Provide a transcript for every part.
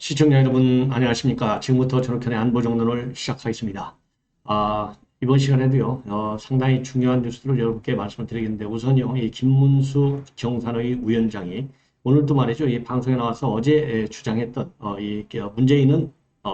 시청자 여러분, 안녕하십니까. 지금부터 전학현의 안보정론을 시작하겠습니다. 이번 시간에도요, 상당히 중요한 뉴스를 여러분께 말씀을 드리겠는데, 우선요, 이 김문수 경산의 위원장이 오늘도 말이죠, 이 방송에 나와서 어제 주장했던, 문재인은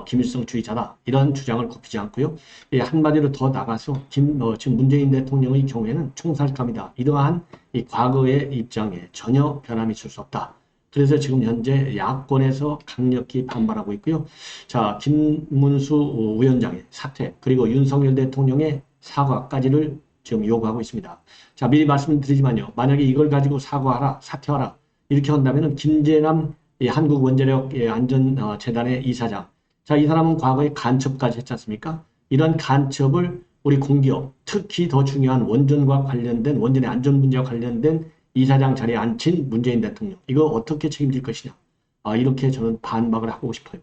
김일성 주의자다. 이런 주장을 굽히지 않고요, 한마디로 더 나가서, 지금 문재인 대통령의 경우에는 총살감이다. 이러한 이 과거의 입장에 전혀 변함이 있을 수 없다. 그래서 지금 현재 야권에서 강력히 반발하고 있고요. 자, 김문수 위원장의 사퇴, 그리고 윤석열 대통령의 사과까지를 지금 요구하고 있습니다. 자, 미리 말씀드리지만요. 만약에 이걸 가지고 사과하라, 사퇴하라, 이렇게 한다면은 김재남 한국원자력안전재단의 이사장. 자, 이 사람은 과거에 간첩까지 했지 않습니까? 이런 간첩을 우리 공기업, 특히 더 중요한 원전과 관련된, 원전의 안전 문제와 관련된 이사장 자리에 앉힌 문재인 대통령. 이거 어떻게 책임질 것이냐. 이렇게 저는 반박을 하고 싶어요.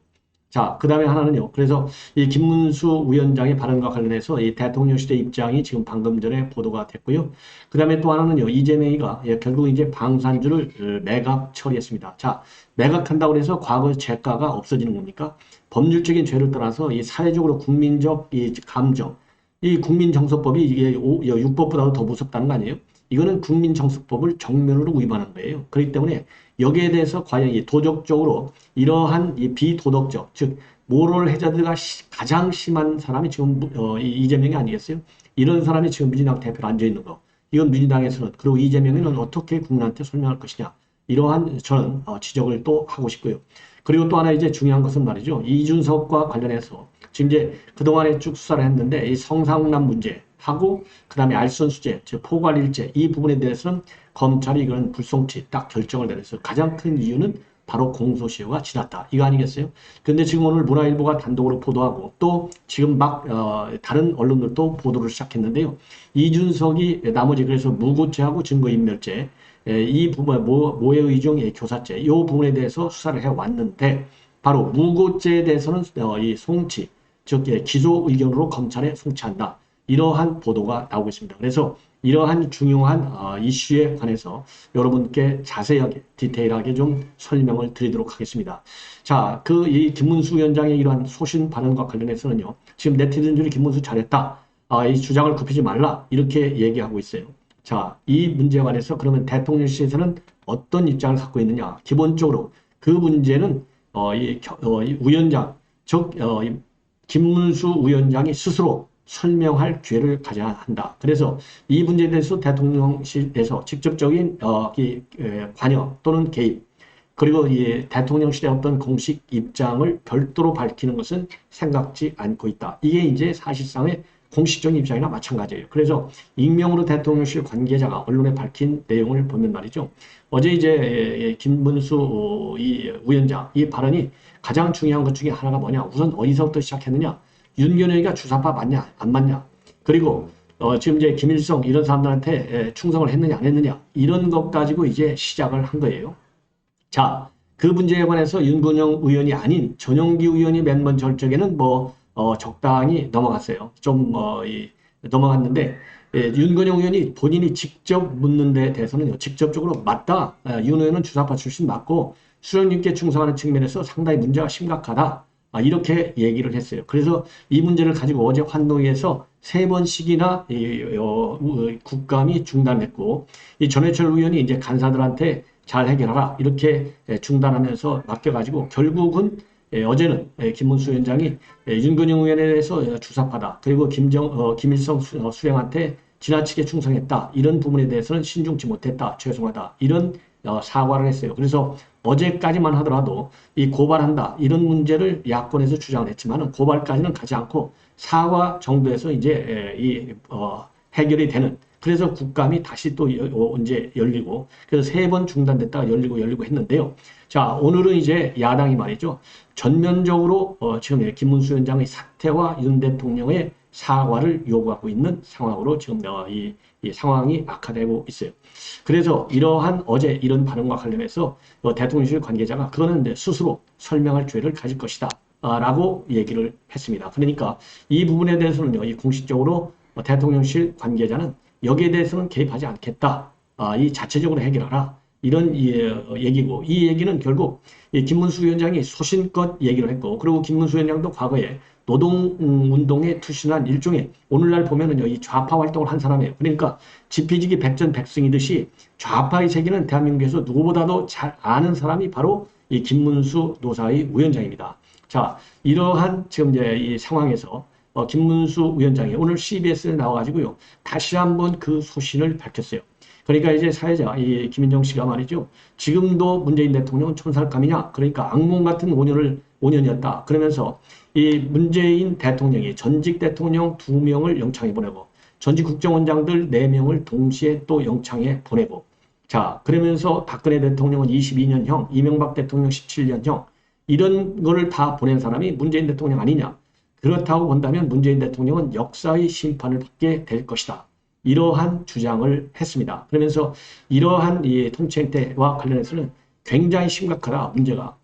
자, 그 다음에 하나는요. 그래서 이 김문수 위원장의 발언과 관련해서 이 대통령실의 입장이 지금 방금 전에 보도가 됐고요. 그 다음에 또 하나는요. 이재명이가 결국 이제 방산주를 매각 처리했습니다. 자, 매각한다고 해서 과거 죄가가 없어지는 겁니까? 법률적인 죄를 떠나서 이 사회적으로 국민적 이 감정, 이 국민정서법이 이게 육법보다도 더 무섭다는 거 아니에요? 이거는 국민정서법을 정면으로 위반한 거예요. 그렇기 때문에 여기에 대해서 과연 이 도덕적으로 이러한 이 비도덕적, 즉 모럴 해저드가 가장 심한 사람이 지금 이재명이 아니겠어요? 이런 사람이 지금 민주당 대표로 앉아 있는 거. 이건 민주당에서는, 그리고 이재명이는 어떻게 국민한테 설명할 것이냐. 이러한 저는 지적을 또 하고 싶고요. 그리고 또 하나 이제 중요한 것은 말이죠. 이준석과 관련해서 지금 이제 그동안에 쭉 수사를 했는데 이 성상납 문제하고 그다음에 알선수재, 즉 포괄일제 이 부분에 대해서는 검찰이 이건 불송치 딱 결정을 내려서 가장 큰 이유는 바로 공소시효가 지났다. 이거 아니겠어요? 근데 지금 오늘 문화일보가 단독으로 보도하고 또 지금 막 다른 언론들도 보도를 시작했는데요. 이준석이 나머지 그래서 무고죄하고 증거인멸죄 이 부분 모해 의중 교사죄 이 부분에 대해서 수사를 해왔는데 바로 무고죄에 대해서는 이 송치 즉 기소 의견으로 검찰에 송치한다. 이러한 보도가 나오고 있습니다. 그래서 이러한 중요한 이슈에 관해서 여러분께 자세하게 디테일하게 좀 설명을 드리도록 하겠습니다. 자, 이 김문수 위원장의 이러한 소신 발언과 관련해서는요. 지금 네티즌들이 김문수 잘했다. 이 주장을 굽히지 말라. 이렇게 얘기하고 있어요. 자, 이 문제에 관해서 그러면 대통령실에서는 어떤 입장을 갖고 있느냐. 기본적으로 그 문제는 이 위원장, 즉 김문수 위원장이 스스로 설명할 기회를 가져야 한다. 그래서 이 문제에 대해서 대통령실에서 직접적인 관여 또는 개입 그리고 이 대통령실의 어떤 공식 입장을 별도로 밝히는 것은 생각지 않고 있다. 이게 이제 사실상의 공식적인 입장이나 마찬가지예요. 그래서 익명으로 대통령실 관계자가 언론에 밝힌 내용을 보면 말이죠. 어제 이제 김문수 이 위원장 이 발언이 가장 중요한 것 중에 하나가 뭐냐. 우선 어디서부터 시작했느냐. 윤건영이가 주사파 맞냐 안 맞냐. 그리고 지금 이제 김일성 이런 사람들한테 충성을 했느냐 안 했느냐. 이런 것 가지고 이제 시작을 한 거예요. 자, 그 문제에 관해서 윤건영 의원이 아닌 전용기 의원이 맨 먼저 저쪽에는 적당히 넘어갔어요. 좀 넘어갔는데 윤건영 의원이 본인이 직접 묻는 데 대해서는 직접적으로 맞다. 윤 의원은 주사파 출신 맞고 수령님께 충성하는 측면에서 상당히 문제가 심각하다. 이렇게 얘기를 했어요. 그래서 이 문제를 가지고 어제 환노위에서 3번씩이나 국감이 중단했고 이 전해철 의원이 이제 간사들한테 잘 해결하라 이렇게 중단하면서 맡겨가지고 결국은 어제는 김문수 위원장이 윤건영 의원에 대해서 주사파다. 그리고 김일성 수령한테 지나치게 충성했다. 이런 부분에 대해서는 신중치 못했다. 죄송하다. 이런 사과를 했어요. 그래서 어제까지만 하더라도 이 고발한다. 이런 문제를 야권에서 주장을 했지만 고발까지는 가지 않고 사과 정도에서 이제 해결이 되는 그래서 국감이 다시 또 이제 열리고 그래서 3번 중단됐다가 열리고 했는데요. 자, 오늘은 이제 야당이 말이죠. 전면적으로 지금 김문수 위원장의 사퇴와 윤 대통령의 사과를 요구하고 있는 상황으로 지금 이 상황이 악화되고 있어요. 그래서 이러한 어제 이런 발언과 관련해서 대통령실 관계자가 그거는 스스로 설명할 기회를 가질 것이다. 라고 얘기를 했습니다. 그러니까 이 부분에 대해서는요, 이 공식적으로 대통령실 관계자는 여기에 대해서는 개입하지 않겠다. 이 자체적으로 해결하라. 이런 얘기고, 이 얘기는 결국 이 김문수 위원장이 소신껏 얘기를 했고, 그리고 김문수 위원장도 과거에 노동운동에 투신한 일종의, 오늘날 보면은요, 이 좌파 활동을 한 사람이에요. 그러니까 지피지기 백전백승이듯이 좌파의 세계는 대한민국에서 누구보다도 잘 아는 사람이 바로 이 김문수 노사의 위원장입니다. 자, 이러한 지금 이제 이 상황에서 김문수 위원장이 오늘 CBS에 나와가지고요, 다시 한번 그 소신을 밝혔어요. 그러니까 이제 사회자 이 김인정 씨가 말이죠, 지금도 문재인 대통령은 촌살감이냐, 그러니까 악몽 같은 5년이었다. 그러면서 이 문재인 대통령이 전직 대통령 2명을 영창에 보내고 전직 국정원장들 4명을 동시에 또 영창에 보내고, 자, 그러면서 박근혜 대통령은 22년형, 이명박 대통령 17년형, 이런 거를 다 보낸 사람이 문재인 대통령 아니냐. 그렇다고 본다면 문재인 대통령은 역사의 심판을 받게 될 것이다. 이러한 주장을 했습니다. 그러면서 이러한 이 통치행태와 관련해서는 굉장히 심각하다, 문제가.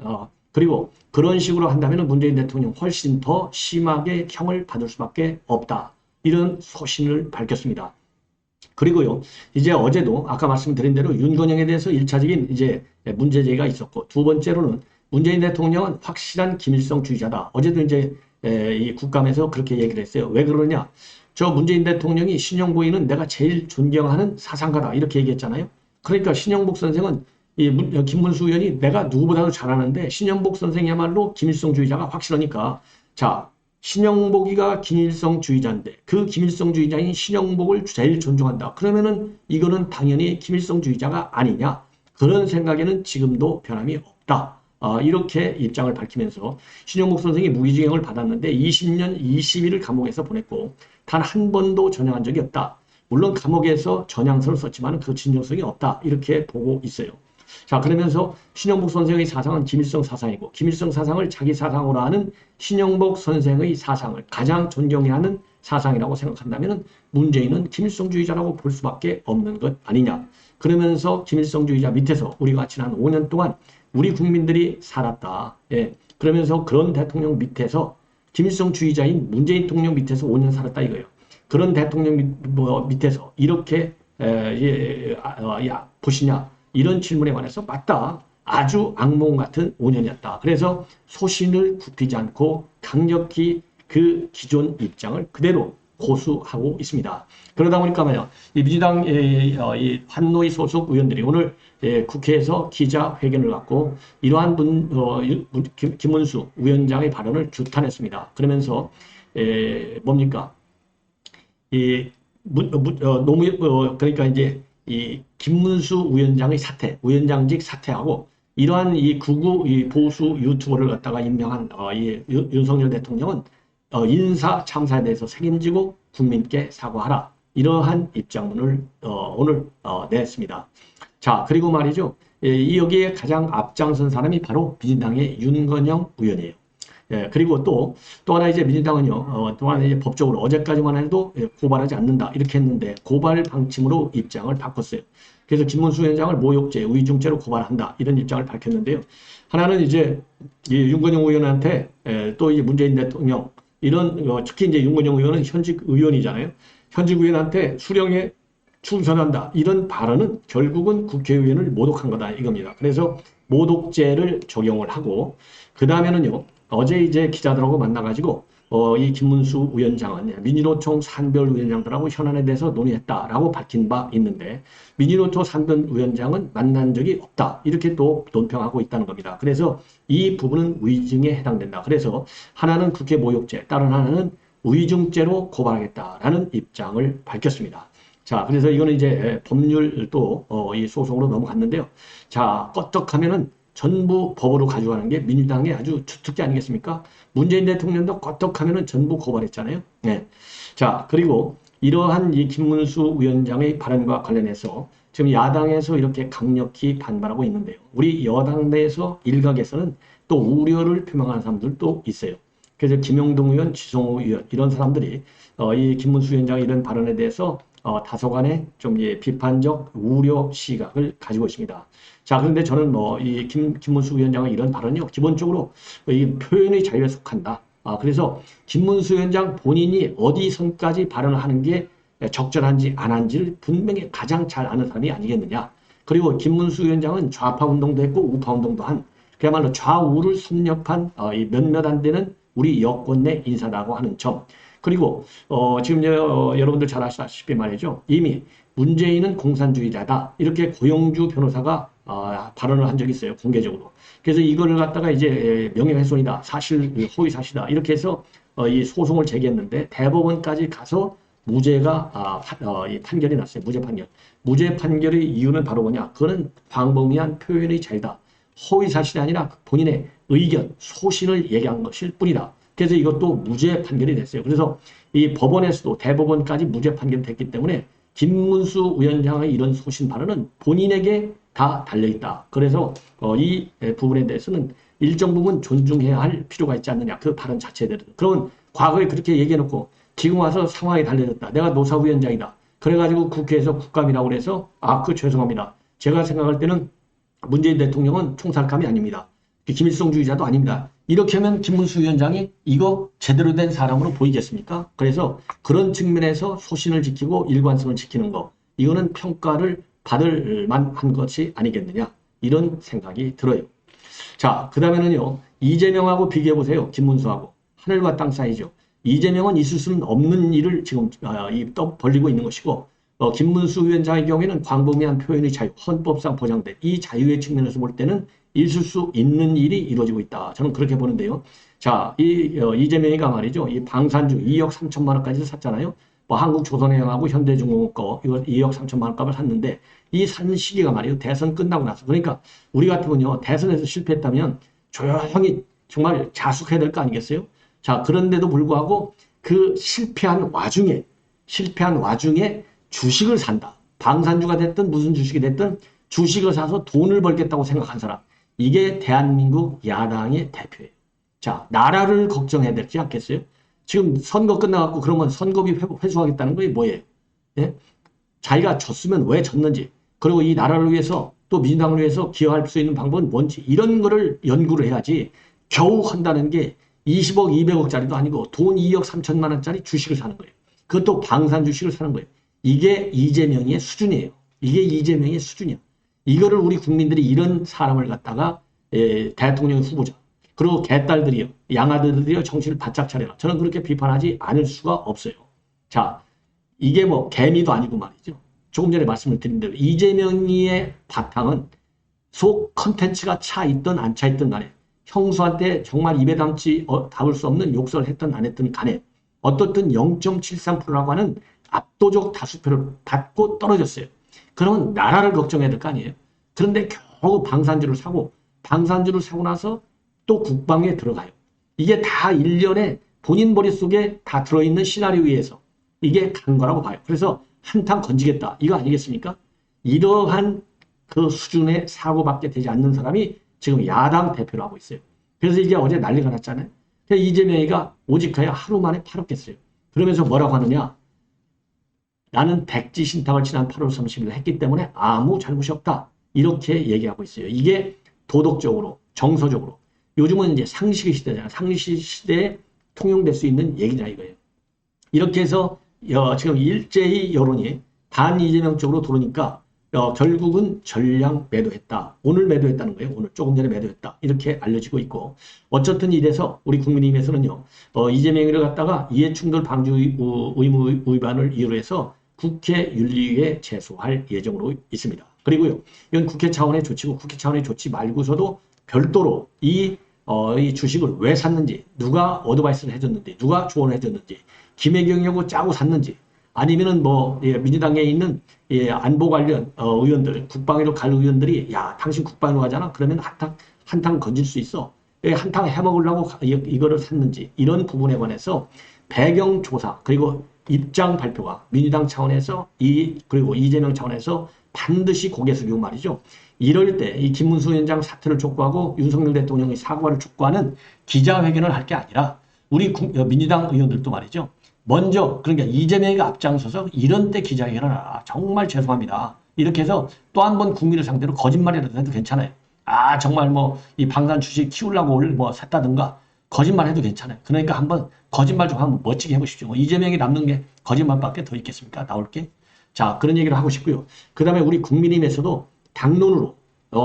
그리고 그런 식으로 한다면 문재인 대통령 훨씬 더 심하게 형을 받을 수밖에 없다. 이런 소신을 밝혔습니다. 그리고요, 이제 어제도 아까 말씀드린 대로 윤건영에 대해서 1차적인 이제 문제제기가 있었고, 두 번째로는 문재인 대통령은 확실한 김일성주의자다. 어제도 이제 이 국감에서 그렇게 얘기를 했어요. 왜 그러냐? 저 문재인 대통령이 신영보이는 내가 제일 존경하는 사상가다. 이렇게 얘기했잖아요. 그러니까 신영복 선생은 김문수 의원이 내가 누구보다도 잘하는데 신영복 선생이야말로 김일성주의자가 확실하니까, 자, 신영복이가 김일성주의자인데 그 김일성주의자인 신영복을 제일 존중한다. 그러면은 이거는 당연히 김일성주의자가 아니냐. 그런 생각에는 지금도 변함이 없다. 이렇게 입장을 밝히면서 신영복 선생이 무기징역을 받았는데 20년 20일을 감옥에서 보냈고 단 한 번도 전향한 적이 없다. 물론 감옥에서 전향서를 썼지만 그 진정성이 없다. 이렇게 보고 있어요. 자, 그러면서 신영복 선생의 사상은 김일성 사상이고 김일성 사상을 자기 사상으로 하는 신영복 선생의 사상을 가장 존경해하는 사상이라고 생각한다면 문재인은 김일성주의자라고 볼 수밖에 없는 것 아니냐. 그러면서 김일성주의자 밑에서 우리가 지난 5년 동안 우리 국민들이 살았다. 예. 그러면서 그런 대통령 밑에서 김일성주의자인 문재인 대통령 밑에서 5년 살았다 이거예요. 그런 대통령 밑에서 이렇게 보시냐. 이런 질문에 관해서 맞다. 아주 악몽 같은 5년이었다. 그래서 소신을 굽히지 않고 강력히 그 기존 입장을 그대로 고수하고 있습니다. 그러다 보니까 말이야, 이 민주당 환노위 소속 의원들이 오늘 국회에서 기자회견을 갖고 이러한 김문수 위원장의 발언을 규탄했습니다. 그러면서 뭡니까? 그러니까 이제 이 김문수 위원장의 사퇴, 위원장직 사퇴하고 이러한 이 극우 이 보수 유튜버를 갖다가 임명한 윤석열 대통령은 인사 참사에 대해서 책임지고 국민께 사과하라. 이러한 입장문을 오늘 냈습니다. 자, 그리고 말이죠. 여기에 가장 앞장선 사람이 바로 민주당의 윤건영 의원이에요. 그리고 또 하나 이제 민주당은요, 또 하나 이제 법적으로 어제까지만 해도 고발하지 않는다. 이렇게 했는데 고발 방침으로 입장을 바꿨어요. 그래서 김문수 위원장을 모욕죄, 의중죄로 고발한다. 이런 입장을 밝혔는데요. 하나는 이제 윤건영 의원한테 또 이제 문재인 대통령, 이런, 특히 이제 윤건영 의원은 현직 의원이잖아요. 현직 의원한테 수령에 충성한다. 이런 발언은 결국은 국회의원을 모독한 거다. 이겁니다. 그래서 모독죄를 적용을 하고, 그 다음에는요, 어제 이제 기자들하고 만나가지고, 이 김문수 위원장은 민주노총 산별위원장들하고 현안에 대해서 논의했다라고 밝힌 바 있는데, 민주노총 산별위원장은 만난 적이 없다. 이렇게 또 논평하고 있다는 겁니다. 그래서 이 부분은 위증에 해당된다. 그래서 하나는 국회 모욕죄, 다른 하나는 위증죄로 고발하겠다라는 입장을 밝혔습니다. 자, 그래서 이거는 이제 법률 또 이 소송으로 넘어갔는데요. 자, 껐떡하면은 전부 법으로 가져가는 게 민주당의 아주 주특기 아니겠습니까? 문재인 대통령도 껐떡하면은 전부 고발했잖아요. 네. 자, 그리고 이러한 이 김문수 위원장의 발언과 관련해서 지금 야당에서 이렇게 강력히 반발하고 있는데요. 우리 여당 내에서 일각에서는 또 우려를 표명하는 사람들도 있어요. 그래서 김용동 의원, 지성호 의원 이런 사람들이 이 김문수 위원장의 이런 발언에 대해서 다소간의 좀 비판적 우려 시각을 가지고 있습니다. 자, 그런데 저는 이 김문수 위원장의 이런 발언이요, 기본적으로 이 표현의 자유에 속한다. 그래서 김문수 위원장 본인이 어디 선까지 발언을 하는 게 적절한지 안 한지를 분명히 가장 잘 아는 사람이 아니겠느냐. 그리고 김문수 위원장은 좌파 운동도 했고 우파 운동도 한 그야말로 좌우를 섭렵한 이 몇몇 안 되는 우리 여권 내 인사라고 하는 점. 그리고 지금 여러분들 잘 아시다시피 말이죠. 이미 문재인은 공산주의자다. 이렇게 고영주 변호사가 발언을 한 적이 있어요. 공개적으로. 그래서 이거를 갖다가 이제 명예훼손이다. 사실 허위사실이다. 이렇게 해서 이 소송을 제기했는데 대법원까지 가서 무죄가 이 판결이 났어요. 무죄 판결. 무죄 판결의 이유는 바로 뭐냐? 그거는 광범위한 표현의 자유다. 허위사실이 아니라 본인의 의견, 소신을 얘기한 것일 뿐이다. 그래서 이것도 무죄 판결이 됐어요. 그래서 이 법원에서도 대법원까지 무죄 판결이 됐기 때문에 김문수 위원장의 이런 소신 발언은 본인에게 다 달려있다. 그래서 이 부분에 대해서는 일정 부분 존중해야 할 필요가 있지 않느냐. 그 발언 자체에 대해서. 그러면 과거에 그렇게 얘기해놓고 지금 와서 상황이 달라졌다. 내가 노사위원장이다. 그래가지고 국회에서 국감이라고 그래서 죄송합니다. 제가 생각할 때는 문재인 대통령은 총살감이 아닙니다. 김일성주의자도 아닙니다. 이렇게 하면 김문수 위원장이 이거 제대로 된 사람으로 보이겠습니까? 그래서 그런 측면에서 소신을 지키고 일관성을 지키는 거 이거는 평가를 받을 만한 것이 아니겠느냐 이런 생각이 들어요. 자, 그 다음에는요. 이재명하고 비교해보세요. 김문수하고. 하늘과 땅 사이죠. 이재명은 있을 수는 없는 일을 지금 벌리고 있는 것이고 김문수 위원장의 경우에는 광범위한 표현의 자유, 헌법상 보장된 이 자유의 측면에서 볼 때는 있을 수 있는 일이 이루어지고 있다. 저는 그렇게 보는데요. 자, 이재명이가 말이죠. 이 방산주 2억 3천만 원까지 샀잖아요. 뭐 한국조선해양하고 현대중공업 거 이거 2억 3천만 원 값을 샀는데 이 산 시기가 말이에요. 대선 끝나고 나서. 그러니까 우리 같으면요. 대선에서 실패했다면 조용히 정말 자숙해야 될 거 아니겠어요? 자, 그런데도 불구하고 그 실패한 와중에 주식을 산다. 방산주가 됐든 무슨 주식이 됐든 주식을 사서 돈을 벌겠다고 생각한 사람. 이게 대한민국 야당의 대표예요. 자, 나라를 걱정해야 되지 않겠어요? 지금 선거 끝나갖고 그러면 선거비 회수하겠다는 게 뭐예요? 예? 자기가 졌으면 왜 졌는지, 그리고 이 나라를 위해서 또 민주당을 위해서 기여할 수 있는 방법은 뭔지 이런 거를 연구를 해야지 겨우 한다는 게 20억, 200억짜리도 아니고 돈 2억 3천만 원짜리 주식을 사는 거예요. 그것도 방산 주식을 사는 거예요. 이게 이재명의 수준이에요. 이게 이재명의 수준이야. 이거를 우리 국민들이 이런 사람을 갖다가 대통령 후보자 그리고 개딸들이요. 양아들이요. 정신을 바짝 차려라. 저는 그렇게 비판하지 않을 수가 없어요. 자, 이게 뭐 개미도 아니고 말이죠. 조금 전에 말씀을 드린 대로 이재명의 바탕은 속 컨텐츠가 차 있든 안 차 있든 간에 형수한테 정말 입에 담을 수 없는 욕설을 했든 안 했든 간에 어떻든 0.73%라고 하는 압도적 다수표를 받고 떨어졌어요. 그러면 나라를 걱정해야 될 거 아니에요. 그런데 겨우 방산주를 사고 나서 또 국방에 들어가요. 이게 다 일련의 본인 머릿속에 다 들어있는 시나리오에 의해서 이게 간 거라고 봐요. 그래서 한탕 건지겠다. 이거 아니겠습니까? 이러한 그 수준의 사고밖에 되지 않는 사람이 지금 야당 대표를 하고 있어요. 그래서 이게 어제 난리가 났잖아요. 이재명이가 오직하여 하루 만에 팔았겠어요. 그러면서 뭐라고 하느냐. 나는 백지 신탁을 지난 8월 30일 했기 때문에 아무 잘못이 없다. 이렇게 얘기하고 있어요. 이게 도덕적으로, 정서적으로. 요즘은 이제 상식의 시대잖아요. 상식 시대에 통용될 수 있는 얘기냐 이거예요. 이렇게 해서 지금 일제히 여론이 반 이재명 쪽으로 돌으니까 결국은 전량 매도했다. 오늘 매도했다는 거예요. 오늘 조금 전에 매도했다. 이렇게 알려지고 있고 어쨌든 이래서 우리 국민의힘에서는요. 이재명을 갖다가 이해충돌 방지 의무 위반을 이유로 해서 국회 윤리위에 제소할 예정으로 있습니다. 그리고요. 이건 국회 차원의 조치고 국회 차원의 조치 말고서도 별도로 이 주식을 왜 샀는지, 누가 어드바이스를 해줬는지, 누가 조언을 해줬는지, 김혜경이하고 짜고 샀는지, 아니면은 민주당에 있는 안보 관련 의원들, 국방위로 갈 의원들이 야, 당신 국방위로 가잖아. 그러면 한탕 건질 수 있어. 한탕 해먹으려고 이거를 샀는지 이런 부분에 관해서 배경 조사 그리고 입장 발표가 민주당 차원에서 그리고 이재명 차원에서 반드시 고개 숙이고 말이죠. 이럴 때 이 김문수 위원장 사퇴를 촉구하고 윤석열 대통령의 사과를 촉구하는 기자회견을 할 게 아니라 우리 민주당 의원들도 말이죠. 먼저 그러니까 이재명이가 앞장서서 이런 때 기자회견을 하라. 정말 죄송합니다. 이렇게 해서 또 한 번 국민을 상대로 거짓말이라도 해도 괜찮아요. 정말 이 방산 주식 키우려고 샀다든가 거짓말 해도 괜찮아요. 그러니까 한번 거짓말 좀 한번 멋지게 해보십시오. 이재명이 남는 게 거짓말밖에 더 있겠습니까? 나올 게. 자, 그런 얘기를 하고 싶고요. 그 다음에 우리 국민의힘에서도 당론으로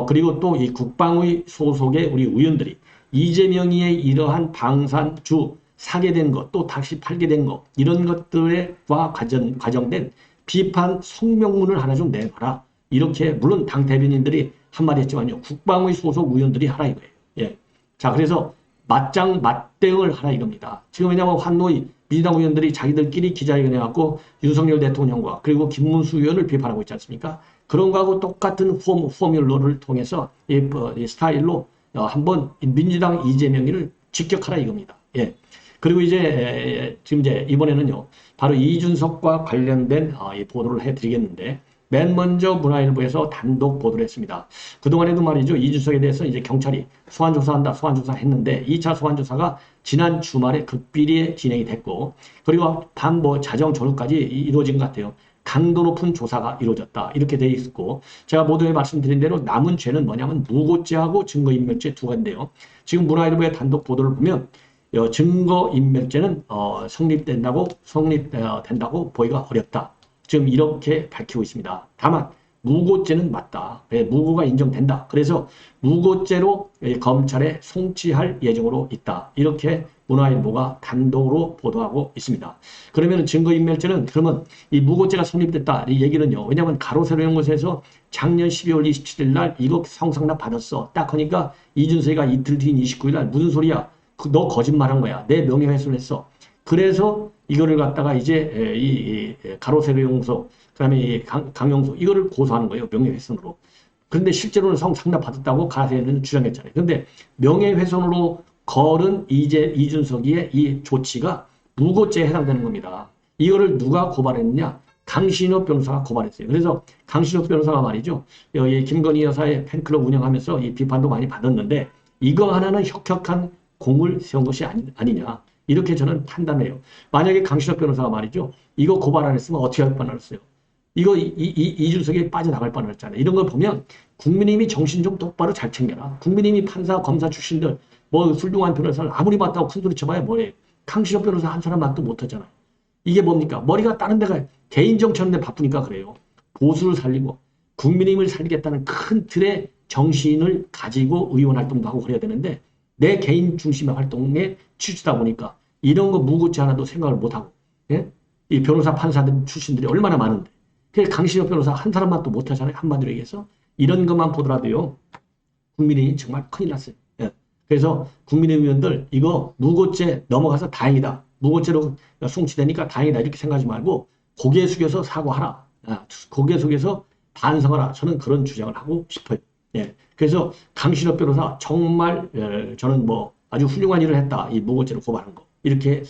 그리고 또 이 국방위 소속의 우리 의원들이 이재명이의 이러한 방산주 사게 된 것, 또 다시 팔게 된 것, 이런 것들과 과정된 비판 성명문을 하나 좀 내봐라. 이렇게 물론 당 대변인들이 한마디 했지만요. 국방위 소속 의원들이 하라 이거예요. 예. 자, 그래서 맞짱 맞대응을 하라 이겁니다. 지금 왜냐하면 환노위 민주당 의원들이 자기들끼리 기자회견 해갖고 윤석열 대통령과 그리고 김문수 의원을 비판하고 있지 않습니까? 그런 거하고 똑같은 포뮬러를 통해서 이 스타일로 한번 민주당 이재명이를 직격하라 이겁니다. 예. 그리고 이제 지금 이제 이번에는요. 바로 이준석과 관련된 이 보도를 해드리겠는데 맨 먼저 문화일보에서 단독 보도를 했습니다. 그동안에도 말이죠. 이준석에 대해서 이제 경찰이 소환조사한다, 소환조사했는데 2차 소환조사가 지난 주말에 극비리에 진행이 됐고 그리고 반 자정 전후까지 이루어진 것 같아요. 강도 높은 조사가 이루어졌다. 이렇게 돼 있고 제가 모두에 말씀드린 대로 남은 죄는 뭐냐면 무고죄하고 증거인멸죄 두 가지인데요. 지금 문화일보의 단독 보도를 보면 증거인멸죄는 성립된다고 보기가 어렵다. 지금 이렇게 밝히고 있습니다. 다만 무고죄는 맞다. 무고가 인정된다. 그래서 무고죄로 검찰에 송치할 예정으로 있다. 이렇게 문화일보가 단독으로 보도하고 있습니다. 그러면 증거인멸죄는 그러면 이 무고죄가 성립됐다. 이 얘기는요. 왜냐하면 가로세로 연구소에서 작년 12월 27일 날 이거 성상납 받았어. 딱 하니까 이준석이가 이틀 뒤인 29일 날 무슨 소리야. 너 거짓말한 거야. 내 명예훼손했어. 그래서 이거를 갖다가 이제 이 가로세로 연구소 그다음에 이 강용소 이거를 고소하는 거예요. 명예훼손으로. 그런데 실제로는 성상납 받았다고 가세는 주장했잖아요. 그런데 명예훼손으로 걸은 이준석이의 이 조치가 무고죄에 해당되는 겁니다. 이거를 누가 고발했느냐? 강신업 변호사가 고발했어요. 그래서 강신업 변호사가 말이죠. 이 김건희 여사의 팬클럽 운영하면서 이 비판도 많이 받았는데 이거 하나는 혁혁한 공을 세운 것이 아니냐. 이렇게 저는 판단해요. 만약에 강신업 변호사가 말이죠. 이거 고발 안 했으면 어떻게 할 뻔했어요. 이거 이준석이 빠져나갈 뻔했잖아요. 이런 걸 보면 국민의힘이 정신 좀 똑바로 잘 챙겨라. 국민의힘이 판사, 검사 출신들 뭐 훌륭한 변호사를 아무리 봤다고 큰소리 쳐봐야 뭐예요. 강신업 변호사 한 사람만도 못하잖아요. 이게 뭡니까? 머리가 다른 데가 개인 정치하는데 바쁘니까 그래요. 보수를 살리고 국민의힘을 살리겠다는 큰 틀의 정신을 가지고 의원 활동도 하고 그래야 되는데 내 개인 중심의 활동에 치우치다 보니까 이런 거 무고죄 하나도 생각을 못하고 예? 이 변호사 판사들 출신들이 얼마나 많은데 강신업 변호사 한 사람만 또 못하잖아요. 한마디로 얘기해서 이런 것만 보더라도요. 국민의힘이 정말 큰일 났어요. 예. 그래서 국민의힘 의원들 이거 무고죄 넘어가서 다행이다. 무고죄로 송치되니까 다행이다. 이렇게 생각하지 말고 고개 숙여서 사과하라. 고개 숙여서 반성하라. 저는 그런 주장을 하고 싶어요. 예. 그래서 강신업 변호사 정말 저는 아주 훌륭한 일을 했다. 이 무고죄로 고발한 거. 이렇게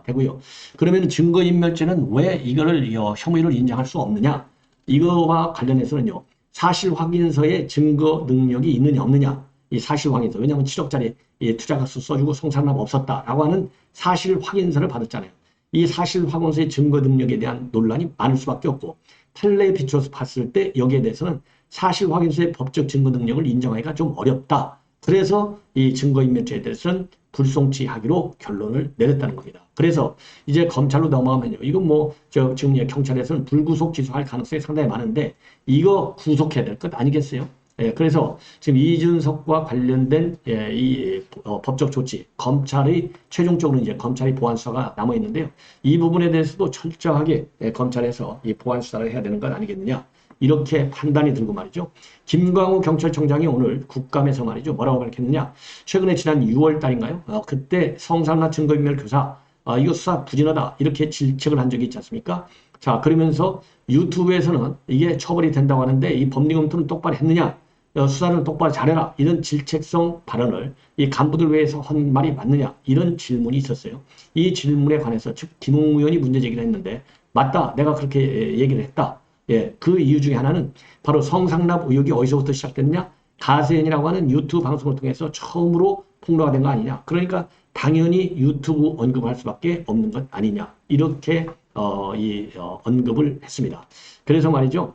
되고요. 그러면 증거인멸죄는 왜 이거를 혐의를 인정할 수 없느냐? 이거와 관련해서는요. 사실 확인서에 증거 능력이 있느냐 없느냐? 이 사실 확인서. 왜냐하면 7억짜리 투자가수 써주고 성산납 없었다라고 하는 사실 확인서를 받았잖아요. 이 사실 확인서의 증거 능력에 대한 논란이 많을 수밖에 없고 판례에 비추어서 봤을 때 여기에 대해서는 사실 확인서의 법적 증거 능력을 인정하기가 좀 어렵다. 그래서 이 증거인멸죄에 대해서는 불송치하기로 결론을 내렸다는 겁니다. 그래서 이제 검찰로 넘어가면요. 이건 지금 경찰에서는 불구속 기소할 가능성이 상당히 많은데 이거 구속해야 될 것 아니겠어요? 예, 그래서 지금 이준석과 관련된 이 법적 조치, 검찰의 최종적으로 이제 검찰이 보안 수사가 남아 있는데요. 이 부분에 대해서도 철저하게 검찰에서 이 보안 수사를 해야 되는 것 아니겠느냐. 이렇게 판단이 들고 말이죠. 김광우 경찰청장이 오늘 국감에서 말이죠. 뭐라고 밝혔느냐. 최근에 지난 6월 달인가요? 그때 성상납 증거인멸 교사 이거 수사 부진하다 이렇게 질책을 한 적이 있지 않습니까? 자, 그러면서 유튜브에서는 이게 처벌이 된다고 하는데 이 법리 검토는 똑바로 했느냐? 수사는 똑바로 잘해라. 이런 질책성 발언을 이 간부들 외에서 한 말이 맞느냐? 이런 질문이 있었어요. 이 질문에 관해서 즉 김웅 의원이 문제 제기를 했는데 맞다. 내가 그렇게 얘기를 했다. 예, 그 이유 중에 하나는 바로 성상납 의혹이 어디서부터 시작됐느냐? 가세연이라고 하는 유튜브 방송을 통해서 처음으로 폭로가 된 거 아니냐? 그러니까 당연히 유튜브 언급할 수밖에 없는 것 아니냐? 이렇게 언급을 했습니다. 그래서 말이죠.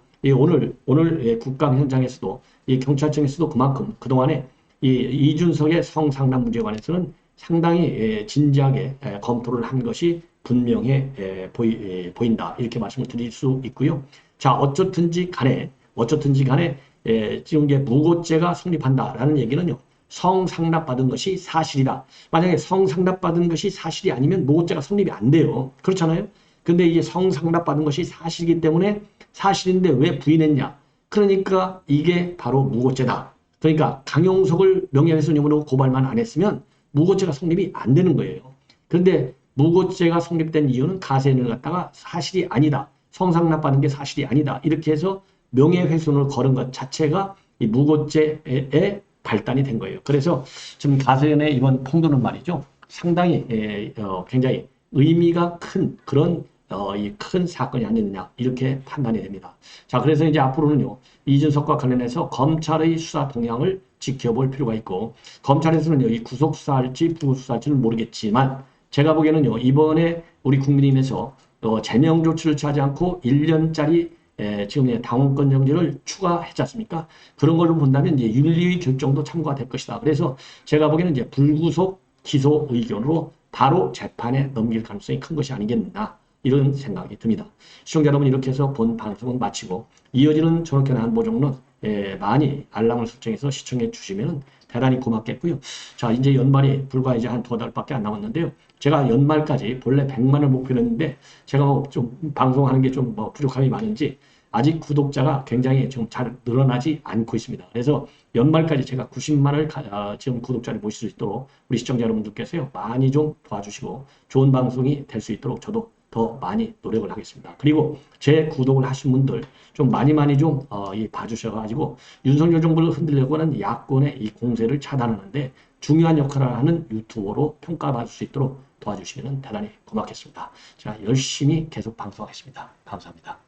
오늘 국감 현장에서도 이 경찰청에서도 그만큼 그동안에 이준석의 성상납 문제에 관해서는 상당히 진지하게 검토를 한 것이 분명해 보인다. 이렇게 말씀을 드릴 수 있고요. 자, 어쨌든지 간에 지금 이제 무고죄가 성립한다라는 얘기는요. 성상납받은 것이 사실이다. 만약에 성상납받은 것이 사실이 아니면 무고죄가 성립이 안 돼요. 그렇잖아요. 근데 이게 성상납받은 것이 사실이기 때문에 사실인데 왜 부인했냐? 그러니까 이게 바로 무고죄다. 그러니까 강용석을 명예훼손혐의로 고발만 안 했으면 무고죄가 성립이 안 되는 거예요. 그런데 무고죄가 성립된 이유는 가세인을 갖다가 사실이 아니다. 성상납받은 게 사실이 아니다. 이렇게 해서 명예훼손을 걸은 것 자체가 이 무고죄의 발단이 된 거예요. 그래서 지금 가세인의 이번 통도는 말이죠. 상당히 굉장히 의미가 큰 그런 이 큰 사건이 아니느냐 이렇게 판단이 됩니다. 자, 그래서 이제 앞으로는요 이준석과 관련해서 검찰의 수사 동향을 지켜볼 필요가 있고 검찰에서는요 이 구속 수사할지 불구속 수사할지는 모르겠지만 제가 보기에는요 이번에 우리 국민의힘에서 제명 조치를 취하지 않고 1년짜리 지금 당원권 정지를 추가했지 않습니까? 그런 걸로 본다면 이제 윤리위 결정도 참고가 될 것이다. 그래서 제가 보기에는 이제 불구속 기소 의견으로 바로 재판에 넘길 가능성이 큰 것이 아니겠나 이런 생각이 듭니다. 시청자 여러분 이렇게 해서 본 방송은 마치고 이어지는 저렇게 나한 보정론 많이 알람을 설정해서 시청해 주시면 대단히 고맙겠고요. 자 이제 연말이 불과 이제 한 2달밖에 안 남았는데요. 제가 연말까지 본래 100만을 목표로 했는데 제가 좀 방송하는 게 좀 부족함이 많은지 아직 구독자가 굉장히 좀 잘 늘어나지 않고 있습니다. 그래서 연말까지 제가 90만을 지금 구독자를 모실 수 있도록 우리 시청자 여러분들께서요 많이 좀 도와주시고 좋은 방송이 될 수 있도록 저도 더 많이 노력을 하겠습니다. 그리고 제 구독을 하신 분들 좀 많이 좀 봐주셔가지고 윤석열 정부를 흔들려고 하는 야권의 이 공세를 차단하는데 중요한 역할을 하는 유튜버로 평가받을 수 있도록 도와주시면 대단히 고맙겠습니다. 제가 열심히 계속 방송하겠습니다. 감사합니다.